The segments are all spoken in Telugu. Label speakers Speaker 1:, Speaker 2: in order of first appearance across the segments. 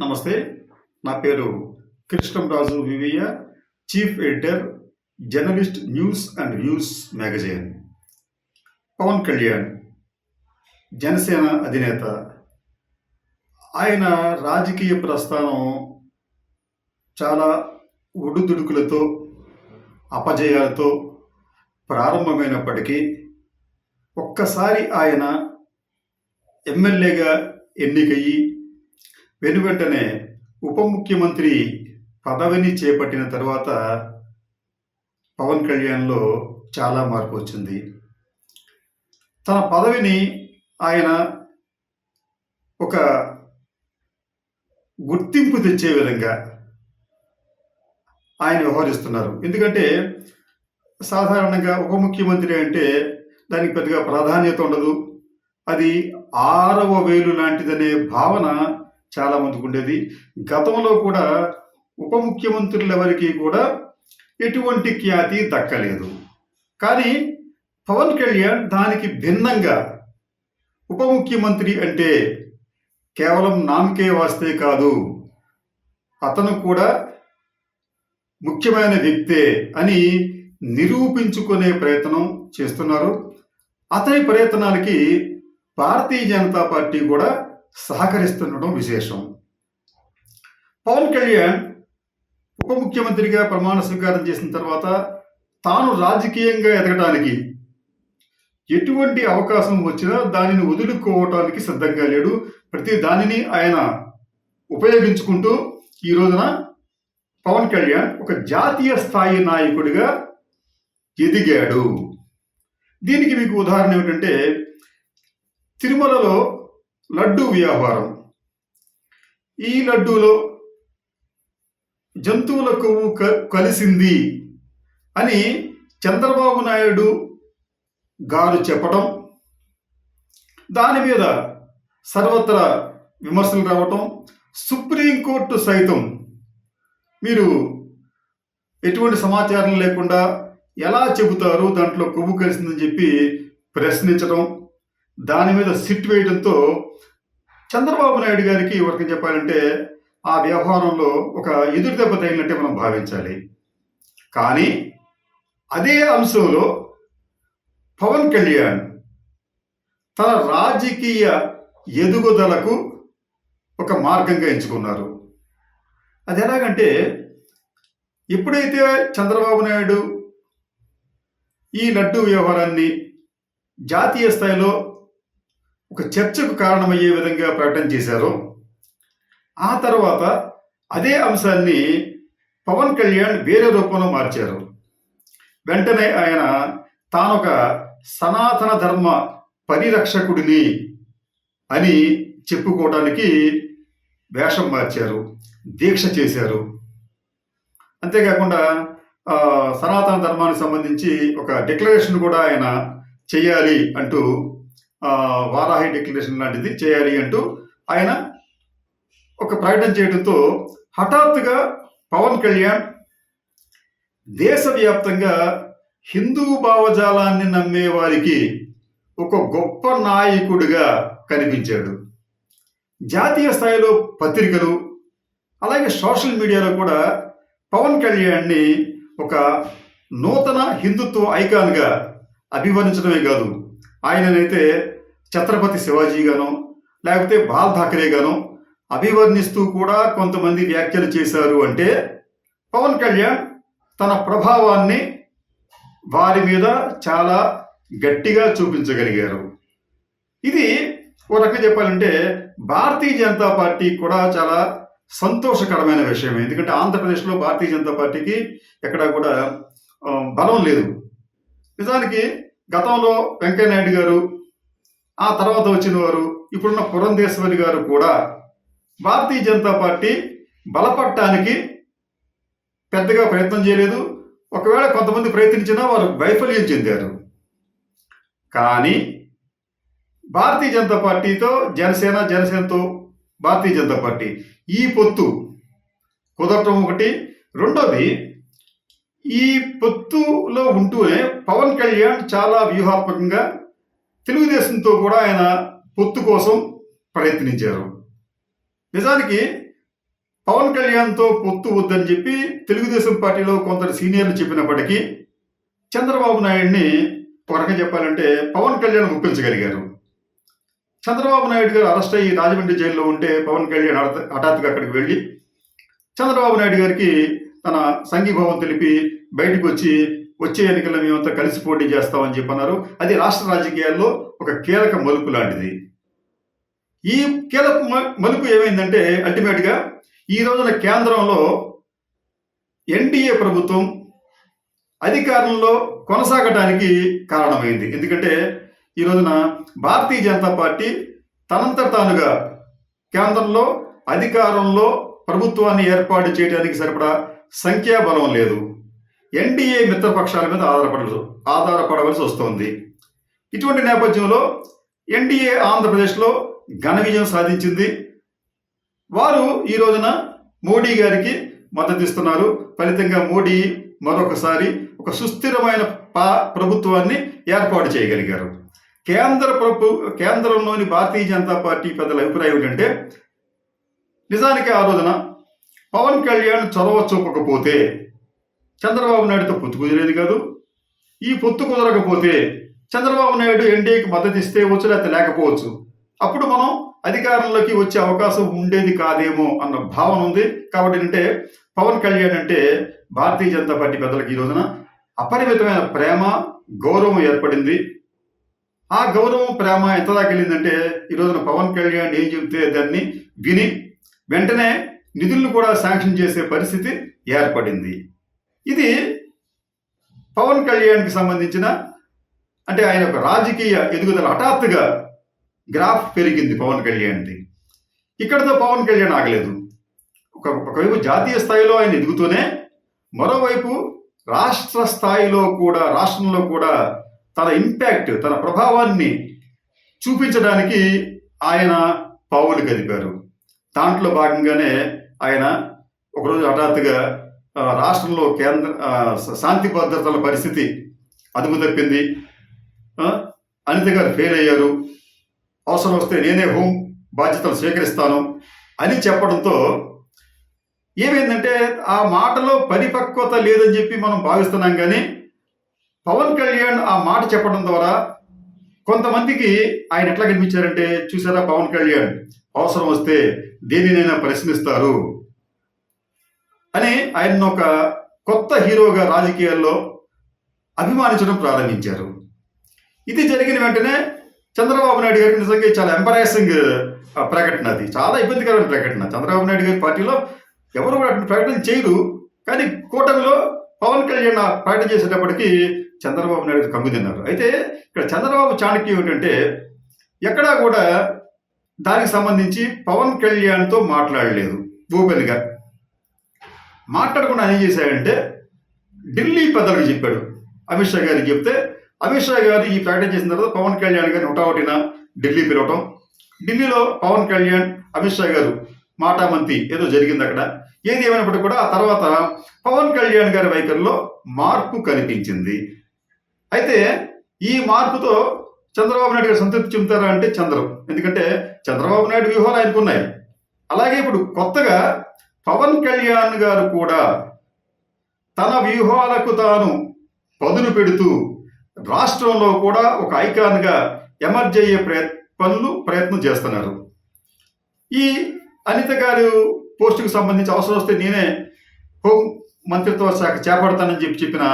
Speaker 1: నమస్తే. నా పేరు కృష్ణంరాజు వివియ, chief editor, journalist, news and views magazine. Pawan Kalyan Janasena అధినేత. ఆయన రాజకీయ ప్రస్థానం చాలా ఒడుదుడుకులతో, అపజయాలతో ప్రారంభమైనప్పటికీ ఒక్కసారి ఆయన ఎమ్మెల్యేగా ఎన్నికయ్యి వెనువెంటనే ఉప ముఖ్యమంత్రి పదవిని చేపట్టిన తర్వాత పవన్ కళ్యాణ్లో చాలా మార్పు వచ్చింది. తన పదవిని ఆయన ఒక గుర్తింపు తెచ్చే విధంగా ఆయన వ్యవహరిస్తున్నారు. ఎందుకంటే సాధారణంగా ఉప ముఖ్యమంత్రి అంటే దానికి పెద్దగా ప్రాధాన్యత ఉండదు. అది 6వ వేలు లాంటిదనే భావన చాలా మందికి ఉండేది. గతంలో కూడా ఉప ముఖ్యమంత్రులు ఎవరికి కూడా ఎటువంటి ఖ్యాతి దక్కలేదు. కానీ పవన్ కళ్యాణ్ దానికి భిన్నంగా ఉప ముఖ్యమంత్రి అంటే కేవలం నామకే వాస్తే కాదు, అతను కూడా ముఖ్యమైన వ్యక్తే అని నిరూపించుకునే ప్రయత్నం చేస్తున్నారు. అతని ప్రయత్నాలకి భారతీయ జనతా పార్టీ కూడా సహకరిస్తుండడం విశేషం. పవన్ కళ్యాణ్ ఉప ముఖ్యమంత్రిగా ప్రమాణ స్వీకారం చేసిన తర్వాత తాను రాజకీయంగా ఎదగడానికి ఎటువంటి అవకాశం వచ్చినా దానిని వదులుకోవటానికి సిద్ధంగా లేడు. ప్రతి దానిని ఆయన ఉపయోగించుకుంటూ ఈ రోజున పవన్ కళ్యాణ్ ఒక జాతీయ స్థాయి నాయకుడిగా ఎదిగాడు. దీనికి మీకు ఉదాహరణ ఏమిటంటే, తిరుమలలో లడ్డూ వ్యవహారం. ఈ లడ్డూలో జంతువుల కొవ్వు కలిసింది అని చంద్రబాబు నాయుడు గారు చెప్పడం, దాని మీద సర్వత్రా విమర్శలు రావటం, సుప్రీంకోర్టు సైతం మీరు ఎటువంటి సమాచారం లేకుండా ఎలా చెబుతారు దాంట్లో కొవ్వు కలిసిందని చెప్పి ప్రశ్నించడం, దాని మీద సిట్ వేయడంతో చంద్రబాబు నాయుడు గారికి ఒక చెప్పాలంటే ఆ వ్యవహారంలో ఒక ఎదురు దెబ్బ తగిలినట్టే మనం భావించాలి. కానీ అదే అంశంలో పవన్ కళ్యాణ్ తన రాజకీయ ఎదుగుదలకు ఒక మార్గంగా ఎంచుకున్నారు. అది ఎలాగంటే, ఎప్పుడైతే చంద్రబాబు నాయుడు ఈ లడ్డూ వ్యవహారాన్ని జాతీయ స్థాయిలో ఒక చర్చకు కారణమయ్యే విధంగా ప్రకటన చేశారో, ఆ తర్వాత అదే అంశాన్ని పవన్ కళ్యాణ్ వేరే రూపంలో మార్చారు. వెంటనే ఆయన తానొక సనాతన ధర్మ పరిరక్షకుడిని అని చెప్పుకోవడానికి వేషం మార్చారు, దీక్ష చేశారు. అంతేకాకుండా సనాతన ధర్మానికి సంబంధించి ఒక డిక్లరేషన్ కూడా ఆయన చేయాలి అంటూ, వారాహి డిక్లరేషన్ లాంటిది చేయాలి అంటూ ఆయన ఒక ప్రకటన చేయడంతో హఠాత్తుగా పవన్ కళ్యాణ్ దేశవ్యాప్తంగా హిందూ భావజాలాన్ని నమ్మే వారికి ఒక గొప్ప నాయకుడిగా కనిపించాడు. జాతీయ స్థాయిలో పత్రికలు అలాగే సోషల్ మీడియాలో కూడా పవన్ కళ్యాణ్ని ఒక నూతన హిందుత్వ ఐకాన్గా అభివర్ణించడమే కాదు, ఆయననైతే ఛత్రపతి శివాజీ గానో లేకపోతే బాల్ ఠాకరే గానో అభివర్ణిస్తూ కూడా కొంతమంది వ్యాఖ్యలు చేశారు. అంటే పవన్ కళ్యాణ్ తన ప్రభావాన్ని వారి మీద చాలా గట్టిగా చూపించగలిగారు. ఇది ఓ రకంగా చెప్పాలంటే భారతీయ జనతా పార్టీ కూడా చాలా సంతోషకరమైన విషయం. ఎందుకంటే ఆంధ్రప్రదేశ్లో భారతీయ జనతా పార్టీకి ఎక్కడా కూడా బలం లేదు. నిజానికి గతంలో వెంకయ్యనాయుడు గారు, ఆ తర్వాత వచ్చిన వారు, ఇప్పుడున్న పురంధేశ్వరి గారు కూడా భారతీయ జనతా పార్టీ బలపడటానికి పెద్దగా ప్రయత్నం చేయలేదు. ఒకవేళ కొంతమంది ప్రయత్నించినా వారు వైఫల్యం చెందారు. కానీ భారతీయ జనతా పార్టీతో జనసేనతో భారతీయ జనతా పార్టీ ఈ పొత్తు కుదరటం ఒకటి. రెండోది, ఈ పొత్తులో ఉంటూనే పవన్ కళ్యాణ్ చాలా వ్యూహాత్మకంగా తెలుగుదేశంతో కూడా ఆయన పొత్తు కోసం ప్రయత్నించారు. నిజానికి పవన్ కళ్యాణ్తో పొత్తు వద్దని చెప్పి తెలుగుదేశం పార్టీలో కొందరు సీనియర్లు చెప్పినప్పటికీ చంద్రబాబు నాయుడిని ఒక రకంగా చెప్పాలంటే పవన్ కళ్యాణ్ ఒప్పించగలిగారు. చంద్రబాబు నాయుడు గారు అరెస్ట్ అయ్యి రాజమండ్రి జైల్లో ఉంటే పవన్ కళ్యాణ్ హఠాత్తుగా అక్కడికి వెళ్ళి చంద్రబాబు నాయుడు గారికి తన సంఘీభావం తెలిపి బయటకు వచ్చే ఎన్నికల్లో మేమంతా కలిసి పోటీ చేస్తామని చెప్పన్నారు. అది రాష్ట్ర రాజకీయాల్లో ఒక కీలక మలుపు లాంటిది. ఈ కీలక మలుపు ఏమైందంటే అల్టిమేట్గా ఈ రోజున కేంద్రంలో ఎన్డీఏ ప్రభుత్వం అధికారంలో కొనసాగటానికి కారణమైంది. ఎందుకంటే ఈ రోజున భారతీయ జనతా పార్టీ తనంతట తానుగా కేంద్రంలో అధికారంలో ప్రభుత్వాన్ని ఏర్పాటు చేయడానికి సరిపడా సంఖ్యాబలం లేదు. ఎన్డీఏ మిత్రపక్షాల మీద ఆధారపడవలసి వస్తోంది. ఇటువంటి నేపథ్యంలో ఎన్డీఏ ఆంధ్రప్రదేశ్లో ఘన విజయం సాధించింది. వారు ఈ రోజున మోడీ గారికి మద్దతు ఇస్తున్నారు. ఫలితంగా మోడీ మరొకసారి ఒక సుస్థిరమైన ప్రభుత్వాన్ని ఏర్పాటు చేయగలిగారు. కేంద్రంలోని భారతీయ జనతా పార్టీ పెద్దల అభిప్రాయం ఏంటంటే నిజానికి ఆ రోజున పవన్ కళ్యాణ్ చొరవ చూపకపోతే చంద్రబాబు నాయుడుతో పొత్తు కుదిరేది కాదు. ఈ పొత్తు కుదరకపోతే చంద్రబాబు నాయుడు ఎన్డీఏకి మద్దతు ఇస్తే వచ్చు, లేకపోతే లేకపోవచ్చు. అప్పుడు మనం అధికారంలోకి వచ్చే అవకాశం ఉండేది కాదేమో అన్న భావన ఉంది. కాబట్టి అంటే పవన్ కళ్యాణ్ అంటే భారతీయ జనతా పార్టీ పెద్దలకు ఈ రోజున అపరిమితమైన ప్రేమ, గౌరవం ఏర్పడింది. ఆ గౌరవం, ప్రేమ ఎంత దాకా వెళ్ళిందంటే ఈ రోజున పవన్ కళ్యాణ్ ఏం చెబితే దాన్ని విని వెంటనే నిధులను కూడా శాంక్షన్ చేసే పరిస్థితి ఏర్పడింది. ఇది పవన్ కళ్యాణ్కి సంబంధించిన అంటే ఆయన యొక్క రాజకీయ ఎదుగుదల హఠాత్తుగా గ్రాఫ్ పెరిగింది పవన్ కళ్యాణ్ది. ఇక్కడతో పవన్ కళ్యాణ్ ఆగలేదు. ఒకవైపు జాతీయ స్థాయిలో ఆయన ఎదుగుతూనే మరోవైపు రాష్ట్రంలో కూడా తన ఇంపాక్ట్, తన ప్రభావాన్ని చూపించడానికి ఆయన పావులు కదిపారు. దాంట్లో భాగంగానే ఆయన ఒకరోజు హఠాత్తుగా రాష్ట్రంలో శాంతి భద్రతల పరిస్థితి అదుపు తప్పింది, అనిత గారు ఫెయిల్ అయ్యారు, అవసరం వస్తే నేనే హోం బాధ్యతలు స్వీకరిస్తాను అని చెప్పడంతో ఏమైందంటే ఆ మాటలో పరిపక్వత లేదని చెప్పి మనం భావిస్తున్నాం. కానీ పవన్ కళ్యాణ్ ఆ మాట చెప్పడం ద్వారా కొంతమందికి ఆయన ఎట్లా కనిపించారంటే, చూసారా పవన్ కళ్యాణ్ అవసరం వస్తే దేనినైనా ప్రశ్నిస్తారు అని ఆయన ఒక కొత్త హీరోగా రాజకీయాల్లో అభిమానించడం ప్రారంభించారు. ఇది జరిగిన వెంటనే చంద్రబాబు నాయుడు గారికి నిజంగా చాలా ఎంబరాసింగ్ ప్రకటన, అది చాలా ఇబ్బందికరమైన ప్రకటన. చంద్రబాబు నాయుడు గారి పార్టీలో ఎవరు కూడా ప్రకటన చేయరు. కానీ కూటమిలో పవన్ కళ్యాణ్ ప్రకటన చేసేటప్పటికీ చంద్రబాబు నాయుడు కమ్మి తిన్నారు. అయితే ఇక్కడ చంద్రబాబు చాణక్యం ఏంటంటే ఎక్కడా కూడా దానికి సంబంధించి పవన్ కళ్యాణ్తో మాట్లాడలేదు. ఓపెన్గా మాట్లాడకుండా ఏం చేశాడంటే ఢిల్లీ పెద్దలకు చెప్పాడు. అమిత్ షా గారికి చెప్తే అమిత్ షా గారు ఈ ప్రకటన చేసిన తర్వాత పవన్ కళ్యాణ్ గారిని హుటాహుటిన ఢిల్లీ పిలవటం, ఢిల్లీలో పవన్ కళ్యాణ్ అమిత్ షా గారు మాటామంతి ఏదో జరిగింది అక్కడ. ఏది ఏమైనప్పటికీ కూడా ఆ తర్వాత పవన్ కళ్యాణ్ గారి వైఖరిలో మార్పు కనిపించింది. అయితే ఈ మార్పుతో చంద్రబాబు నాయుడు గారు సంతృప్తి చెందుతారా అంటే చెందరు. ఎందుకంటే చంద్రబాబు నాయుడు వ్యూహాలు ఆయనకున్నాయి. అలాగే ఇప్పుడు కొత్తగా పవన్ కళ్యాణ్ గారు కూడా తన వ్యూహాలకు తాను పదును పెడుతూ రాష్ట్రంలో కూడా ఒక ఐకాన్గా ఎమర్జ్ అయ్యే ప్రయత్నం చేస్తున్నారు. ఈ అనిత గారు పోస్టుకు సంబంధించి అవసరం వస్తే నేనే హోం మంత్రిత్వ శాఖ చేపడతానని చెప్పిన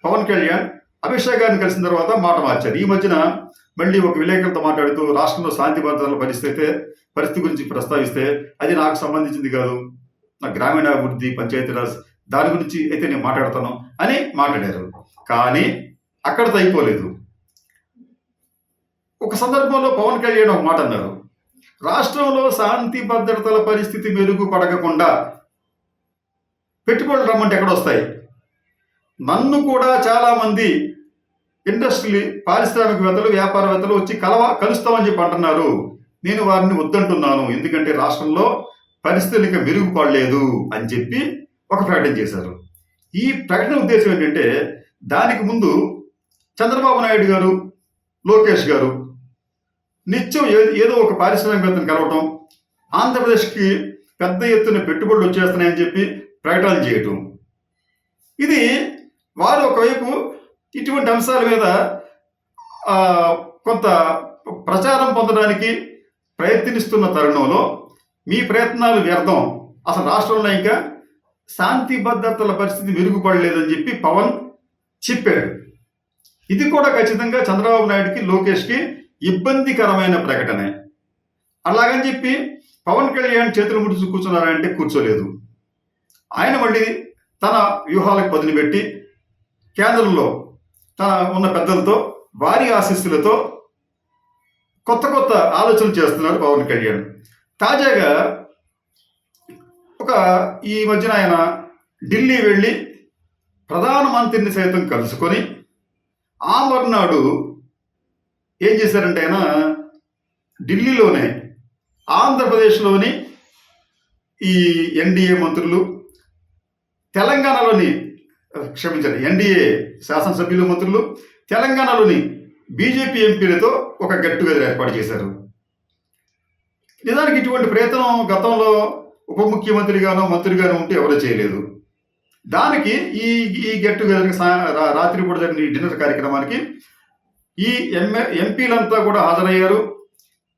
Speaker 1: పవన్ కళ్యాణ్ అమిత్ షా గారిని కలిసిన తర్వాత మాట మార్చారు. ఈ మధ్యన మళ్ళీ ఒక విలేకరులతో మాట్లాడుతూ రాష్ట్రంలో శాంతి భద్రతల పరిస్థితి గురించి ప్రస్తావిస్తే అది నాకు సంబంధించింది కాదు, నా గ్రామీణాభివృద్ధి, పంచాయతీరాజ్ దాని గురించి అయితే నేను మాట్లాడతాను అని మాట్లాడారు. కానీ అక్కడితో అయిపోలేదు. ఒక సందర్భంలో పవన్ కళ్యాణ్ ఒక మాట అన్నారు, రాష్ట్రంలో శాంతి భద్రతల పరిస్థితి మెరుగుపడకుండా పెట్టుబడులు రమ్మంటే ఎక్కడొస్తాయి? నన్ను కూడా చాలామంది పారిశ్రామికవేత్తలు, వ్యాపారవేత్తలు వచ్చి కలుస్తామని చెప్పి అంటున్నారు. నేను వారిని వద్దంటున్నాను, ఎందుకంటే రాష్ట్రంలో పరిస్థితులు ఇంకా మెరుగుపడలేదు అని చెప్పి ఒక ప్రకటన చేశారు. ఈ ప్రకటన ఉద్దేశం ఏంటంటే దానికి ముందు చంద్రబాబు నాయుడు గారు, లోకేష్ గారు నిత్యం ఏదో ఒక పారిశ్రామికవేత్తను కలవటం, ఆంధ్రప్రదేశ్కి పెద్ద ఎత్తున పెట్టుబడులు వచ్చేస్తున్నాయని చెప్పి ప్రకటనలు చేయటం. ఇది వారు ఒకవైపు ఇటువంటి అంశాల మీద కొంత ప్రచారం పొందడానికి ప్రయత్నిస్తున్న తరుణంలో మీ ప్రయత్నాలు వ్యర్థం, అసలు రాష్ట్రంలో ఇంకా శాంతి భద్రతల పరిస్థితి మెరుగుపడలేదని చెప్పి పవన్ చెప్పాడు. ఇది కూడా ఖచ్చితంగా చంద్రబాబు నాయుడుకి, లోకేష్కి ఇబ్బందికరమైన ప్రకటనే. అలాగని చెప్పి పవన్ కళ్యాణ్ చేతులు ముడుచు కూర్చున్నారంటే కూర్చోలేదు. ఆయన మళ్ళీ తన వ్యూహాలకు పదును పెట్టి కేంద్రంలో తన ఉన్న పెద్దలతో వారి ఆశీస్సులతో కొత్త కొత్త ఆలోచనలు చేస్తున్నారు పవన్ కళ్యాణ్. తాజాగా ఈ మధ్యన ఆయన ఢిల్లీ వెళ్ళి ప్రధానమంత్రిని సైతం కలుసుకొని ఆ మర్నాడు ఏం చేశారంటే ఆయన ఢిల్లీలోనే ఆంధ్రప్రదేశ్లోని ఈ ఎన్డీఏ మంత్రులు, తెలంగాణలోని ఎన్డీఏ శాసనసభ్యులు మంత్రులు, తెలంగాణలోని బీజేపీ ఎంపీలతో ఒక గెట్ టుగెదర్ ఏర్పాటు చేశారు. నిజానికి ఇటువంటి ప్రయత్నం గతంలో ఉప ముఖ్యమంత్రిగానో మంత్రిగానో ఉంటే ఎవరూ చేయలేదు. దానికి ఈ గెట్ టుగెదర్కి రాత్రి పూట జరిగిన ఈ డిన్నర్ కార్యక్రమానికి ఈ ఎంపీలంతా కూడా హాజరయ్యారు.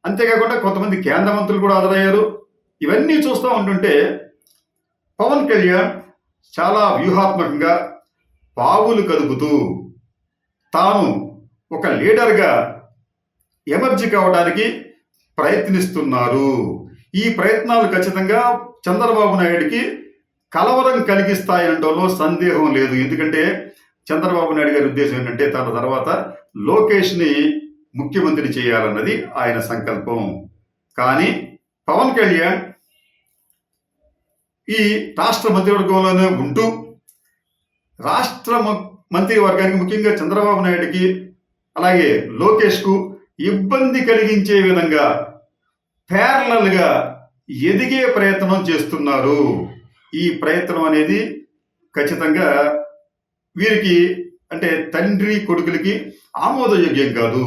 Speaker 1: అంతేకాకుండా కొంతమంది కేంద్ర మంత్రులు కూడా హాజరయ్యారు. ఇవన్నీ చూస్తూ ఉంటుంటే పవన్ కళ్యాణ్ చాలా వ్యూహాత్మకంగా పావులు కదుపుతూ తాను ఒక లీడర్గా ఎమర్జీ కావడానికి ప్రయత్నిస్తున్నారు. ఈ ప్రయత్నాలు ఖచ్చితంగా చంద్రబాబు నాయుడికి కలవరం కలిగిస్తాయనడంలో సందేహం లేదు. ఎందుకంటే చంద్రబాబు నాయుడు గారి ఉద్దేశం ఏంటంటే తన తర్వాత లోకేష్ని ముఖ్యమంత్రి చేయాలన్నది ఆయన సంకల్పం. కానీ పవన్ కళ్యాణ్ ఈ రాష్ట్ర మంత్రివర్గంలోనే ఉంటూ రాష్ట్ర మంత్రివర్గానికి ముఖ్యంగా చంద్రబాబు నాయుడికి అలాగే లోకేష్కు ఇబ్బంది కలిగించే విధంగా ప్యారలల్గా ఎదిగే ప్రయత్నం చేస్తున్నారు. ఈ ప్రయత్నం అనేది ఖచ్చితంగా వీరికి అంటే తండ్రి కొడుకులకి ఆమోదయోగ్యం కాదు.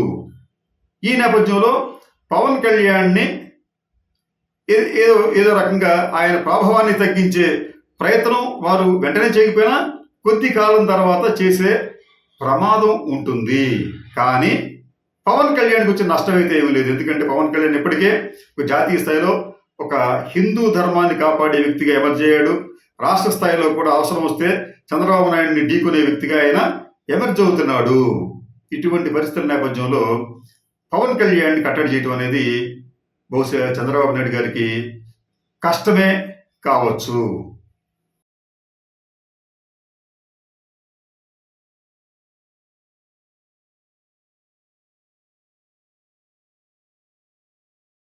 Speaker 1: ఈ నేపథ్యంలో పవన్ కళ్యాణ్ని ఏదో రకంగా ఆయన ప్రభావాన్ని తగ్గించే ప్రయత్నం వారు వెంటనే చేయకపోయినా కొద్ది కాలం తర్వాత చేసే ప్రమాదం ఉంటుంది. కానీ పవన్ కళ్యాణ్కి వచ్చిన నష్టం అయితే ఏమీ లేదు. ఎందుకంటే పవన్ కళ్యాణ్ ఇప్పటికే జాతీయ స్థాయిలో ఒక హిందూ ధర్మాన్ని కాపాడే వ్యక్తిగా ఎమర్జ్ అయ్యాడు. రాష్ట్ర స్థాయిలో కూడా అవసరం వస్తే చంద్రబాబు నాయుడిని ఢీకొనే వ్యక్తిగా ఆయన ఎమర్జ్ అవుతున్నాడు. ఇటువంటి పరిస్థితుల నేపథ్యంలో పవన్ కళ్యాణ్ని కట్టడి చేయడం అనేది బహుశా చంద్రబాబు నాయుడు గారికి కష్టమే కావచ్చు.